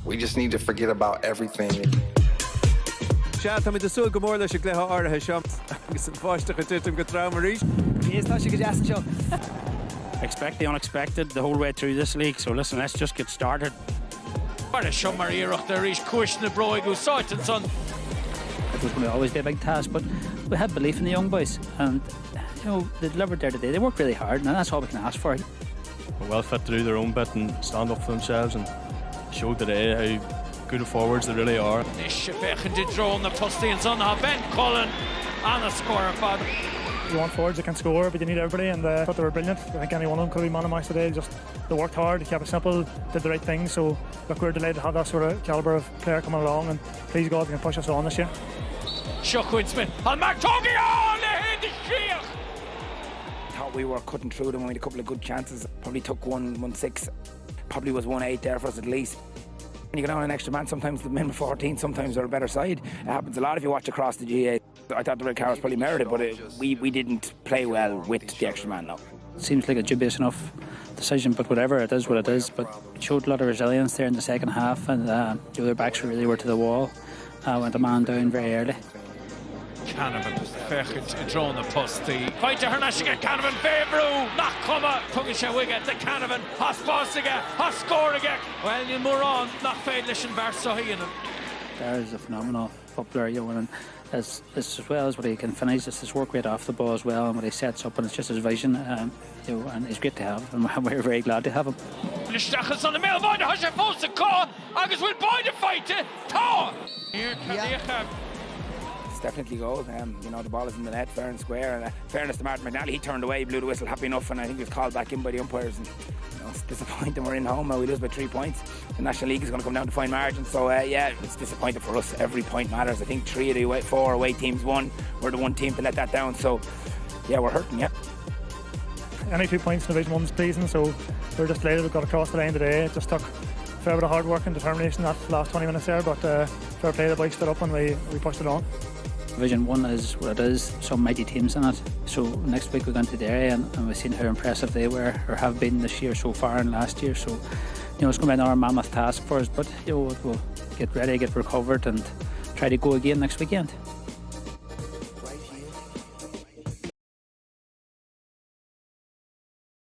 We just need to forget about everything. Tá mí desúil go mór leis a gléthe áirithe seamt agus an fáisteach titim go trám arís. Yes, tá sé go deasan seo. Expect the unexpected the whole way through this league, so listen, let's just get started. What a siomar iarach de rís cuis na broig go Sáit an son. It was going to always be a big task, but we had belief in the young boys, and you know they delivered there today. They worked really hard, and that's all we can ask for. They're well fit to do their own bit and stand up for themselves, and showed today how good forwards they really are. Is fechan de drone na postí an son ha Ben Cullen and a score fad. You want forwards that can score, but you need everybody, and I thought they were brilliant. I think any one of them could be man of match today. Just they worked hard, they kept it simple, did the right thing. So look, we're delighted to have that sort of calibre of player coming along, and please God, they can push us on this year. Shuck Smith, and McTogie on the head the sheer. Thought we were cutting through them. We had a couple of good chances. Probably took 1-6. Probably was 1-8 there for us at least. When you go down an extra man, sometimes the men with 14, sometimes they're a better side. It happens a lot if you watch across the GA. I thought the red card was probably merited, but we didn't play well with the extra man now. Seems like a dubious enough decision, but whatever, it is what it is. But it showed a lot of resilience there in the second half, and the other backs really were to the wall. Went a man down very early. Canavan fechan drone na postí. Fighter Hernashiga Canavan Fairbrú nach cuma tugan sé wiget de Canavan has básiga has scoreige. Well, you more on nach féid leis an Barsahian. There is a phenomenal footballer, you know, and as well as what he can finish, it's his work rate off the ball as well, and what he sets up, and it's just his vision, you know, and he's great to have, and we're very glad to have him. Listachas on the middle, Boyd has a full to call, Agus will Boyd a fight to Taw. Here can Definitely goal. You know, the ball is in the net, fair and square. And fairness to Martin McNally, he turned away, blew the whistle, happy enough, and I think he was called back in by the umpires. And you know, it's disappointing. We're in home now. We lose by 3 points. The National League is going to come down to fine margins. So yeah, it's disappointing for us. Every point matters. I think 3 of the 4 away teams won. We're the one team to let that down. So yeah, we're hurting. Yeah. Any 2 points in Division 1's pleasing. So we're just delighted we got across the line today. It just took a fair bit of hard work and determination that last 20 minutes there. But fair play, the boys stood up and we pushed it on. Division 1 is what it is, some mighty teams in it. So next week we're going to Derry, and we've seen how impressive they were or have been this year so far and last year. So, you know, it's going to be another mammoth task for us, but you know, we'll get ready, get recovered, and try to go again next weekend.